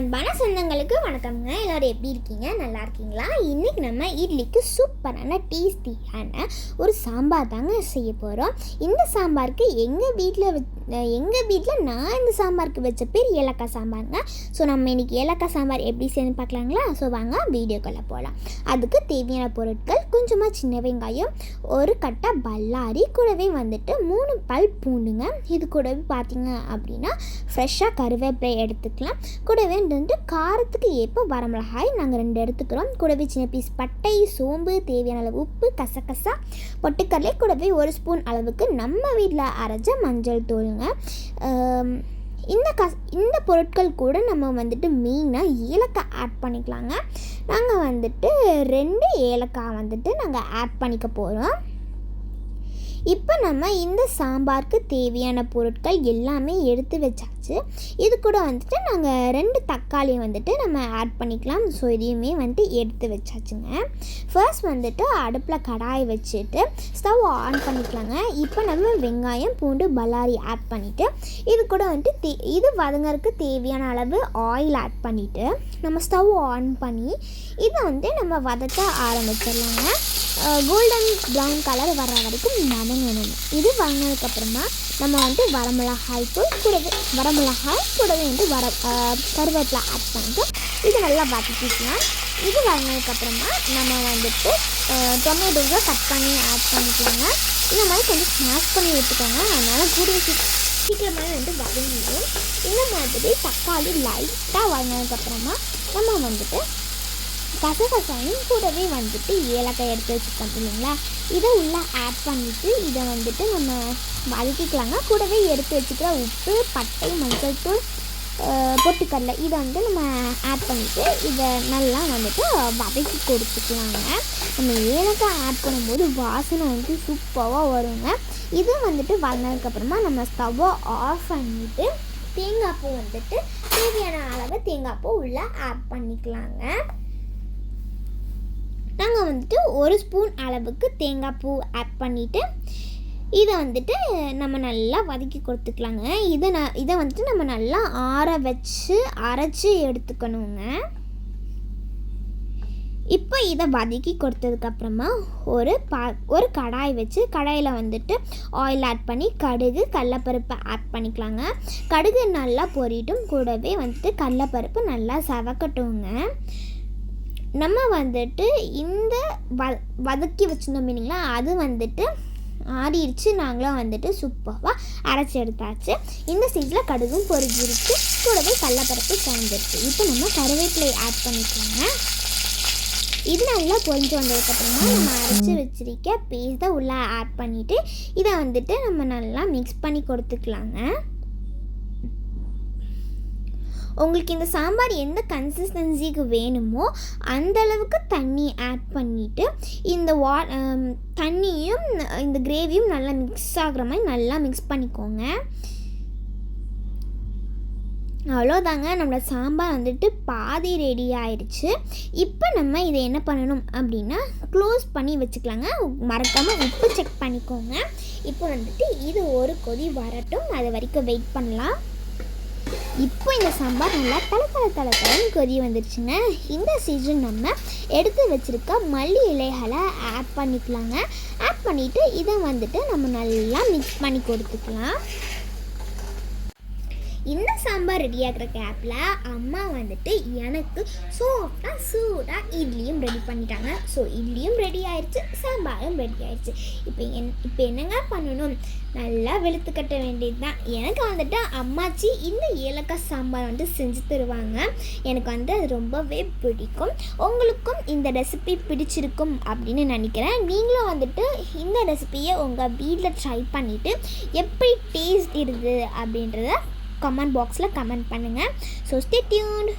அன்பான சொந்தங்களுக்கு வணக்கம்ங்க. எல்லோரும் எப்படி இருக்கீங்க? நல்லா இருக்கீங்களா? இன்றைக்கி நம்ம இட்லிக்கு சூப்பரான டேஸ்டியான ஒரு சாம்பார் தாங்க செய்ய போகிறோம். இந்த சாம்பாருக்கு எங்கள் வீட்டில் நான் இந்த சாம்பாருக்கு வச்ச பேர் ஏலக்காய் சாம்பாருங்க. ஸோ நம்ம இன்றைக்கி ஏலக்காய் சாம்பார் எப்படி செய்யணும் பார்க்கலாங்களா? ஸோ வாங்க வீடியோக்குள்ளே போகலாம். அதுக்கு தேவையான பொருட்கள் கொஞ்சமாக சின்ன வெங்காயம், ஒரு கட்டை பல்லாரி, கூடவே 3 பல் பூண்டுங்க. இது கூடவே பார்த்திங்க அப்படின்னா ஃப்ரெஷ்ஷாக கருவேப்பிலை எடுத்துக்கலாம். கூடவே காரத்துக்கு ஏற்ப வரமிளகாய் நாங்கள் 2 எடுத்துக்கிறோம். கூடவே சின்ன பீஸ் பட்டை, சோம்பு, தேவையான அளவு உப்பு, கசகசா, பொட்டுக்கடலை, கூடவே 1 ஸ்பூன் அளவுக்கு நம்ம வீட்டில் அரைச்ச மஞ்சள் தூளுங்க. இந்த பொருட்கள் கூட நம்ம மெயினாக ஏலக்காய் ஆட் பண்ணிக்கலாங்க. நாங்கள் 2 ஏலக்காய் நாங்கள் ஆட் பண்ணிக்க போகிறோம். இப்போ நம்ம இந்த சாம்பாருக்கு தேவையான பொருட்கள் எல்லாமே எடுத்து வச்சாச்சு. இது கூட நாங்கள் 2 தக்காளி நம்ம ஆட் பண்ணிக்கலாம். ஸோ இதையுமே எடுத்து வச்சாச்சுங்க. ஃபர்ஸ்ட் அடுப்பில் கடாய் வச்சுட்டு ஸ்டவ் ஆன் பண்ணிக்கலாங்க. இப்போ நம்ம வெங்காயம், பூண்டு, பல்லாரி ஆட் பண்ணிவிட்டு இது கூட இது வதங்கறதுக்கு தேவையான அளவு ஆயில் ஆட் பண்ணிவிட்டு நம்ம ஸ்டவ் ஆன் பண்ணி இதை நம்ம வதக்க ஆரம்பிச்சிடலாங்க. கோல்டன் ப்ரௌன் கலர் வர வரைக்கும் வதங்கணும். இது வதங்கினதுக்கப்புறமா நம்ம வரமிளகாய் தூள் கூடவே கருவேப்பிலை ஆட் பண்ணிட்டு இது நல்லா வதக்கிக்கலாம். இது வதங்கினதுக்கப்புறமா நம்ம டொமேட்டோவை கட் பண்ணி ஆட் பண்ணிக்கலாங்க. இந்த மாதிரி கொஞ்சம் ஸ்மாஷ் பண்ணி விட்டுக்கோங்க. அதனால் கூட சீக்கிரமாக வதங்கிடும். இந்த மாதிரி தக்காளி லைட்டாக வதங்கினதுக்கப்புறமா நம்ம கசகசாயும் கூடவே ஏலக்காய் எடுத்து வச்சுருக்கோம் இல்லைங்களா, இதை உள்ளே ஆட் பண்ணிவிட்டு இதை நம்ம வதக்கிக்கலாங்க. கூடவே எடுத்து வச்சுக்கிற உப்பு, பட்டை, மஞ்சள் தூள், பொட்டுக்கடலை இதை நம்ம ஆட் பண்ணிவிட்டு இதை நல்லா வதக்கி கொடுத்துக்கலாங்க. நம்ம ஏலக்காய் ஆட் பண்ணும்போது வாசனை சூப்பராக வருங்க. இது வதங்கினதுக்கப்புறமா நம்ம ஸ்டவ்வை ஆஃப் பண்ணிவிட்டு தேங்காய் பூ தேவையான அளவு தேங்காய் பூ உள்ளே ஆட் பண்ணிக்கலாங்க. நாங்கள் 1 ஸ்பூன் அளவுக்கு தேங்காய் பூ ஆட் பண்ணிவிட்டு இதை நம்ம நல்லா வதக்கி கொடுத்துக்கலாங்க. இதை நம்ம நல்லா ஆற வச்சு அரைச்சி எடுத்துக்கணுங்க. இப்போ இதை வதக்கி கொடுத்ததுக்கப்புறமா ஒரு கடாய் வச்சு கடாயில் ஆயில் ஆட் பண்ணி கடுகு, கடலைப்பருப்பு ஆட் பண்ணிக்கலாங்க. கடுகு நல்லா பொரியட்டும். கூடவே கடலைப்பருப்பு நல்லா சவக்கட்டுங்க. நம்ம இந்த வதக்கி வச்சுருந்தோம் இல்லைங்களா, அது ஆறிடுச்சு. நாங்களும் சூப்பராக அரைச்சி எடுத்தாச்சு. இந்த ஸ்டேஜில் கடுகும் பொரிஞ்சிருச்சு. கூடவே கடலைப்பருப்பு சேர்ந்துருச்சு. இப்போ நம்ம கருவேப்பிலை ஆட் பண்ணிக்கலாங்க. இது நல்லா பொரிஞ்சு வந்ததுக்கப்புறமா நம்ம அரைச்சி வச்சிருக்க பேஸ்ட்டை உள்ளே ஆட் பண்ணிவிட்டு இதை நம்ம நல்லா மிக்ஸ் பண்ணி கொடுத்துக்கலாங்க. உங்களுக்கு இந்த சாம்பார் எந்த கன்சிஸ்டன்சிக்கு வேணுமோ அந்தளவுக்கு தண்ணி ஆட் பண்ணிவிட்டு இந்த தண்ணியும் இந்த கிரேவியும் நல்லா மிக்ஸ் ஆகிற மாதிரி நல்லா மிக்ஸ் பண்ணிக்கோங்க. அவ்வளோதாங்க, நம்மளோட சாம்பார் பாதி ரெடி ஆயிடுச்சு. இப்போ நம்ம இதை என்ன பண்ணணும் அப்படின்னா க்ளோஸ் பண்ணி வச்சுக்கலாங்க. மறக்காமல் உப்பு செக் பண்ணிக்கோங்க. இப்போ இது ஒரு கொதி வரட்டும், அது வரைக்கும் வெயிட் பண்ணலாம். இப்போ இந்த சாம்பார் நல்லா தலை கொதி வந்துருச்சுங்க. இந்த சீசன் நம்ம எடுத்து வச்சுருக்க மல்லி இலைகளை ஆட் பண்ணிக்கலாங்க. ஆட் பண்ணிவிட்டு இதை நம்ம நல்லா மிக்ஸ் பண்ணி கொடுத்துக்கலாம். இந்த சாம்பார் ரெடி ஆகிற கேப்பில் அம்மா எனக்கு சூடாக இட்லியும் ரெடி பண்ணிட்டாங்க. ஸோ இட்லியும் ரெடி ஆயிடுச்சு, சாம்பாரும் ரெடி ஆயிடுச்சு. இப்போ என்னங்க பண்ணணும், நல்லா வெளுத்து கட்ட வேண்டியது தான். எனக்கு அம்மாச்சி இந்த ஏலக்காய் சாம்பார் செஞ்சு தருவாங்க. எனக்கு அது ரொம்பவே பிடிக்கும். உங்களுக்கும் இந்த ரெசிபி பிடிச்சிருக்கும் அப்படின்னு நினைக்கிறேன். நீங்களும் இந்த ரெசிபியை உங்கள் வீட்டில் ட்ரை பண்ணிவிட்டு எப்படி டேஸ்ட் இருக்குது அப்படின்றத கமெண்ட் பாக்ஸில் கமெண்ட் பண்ணுங்கள். So stay tuned.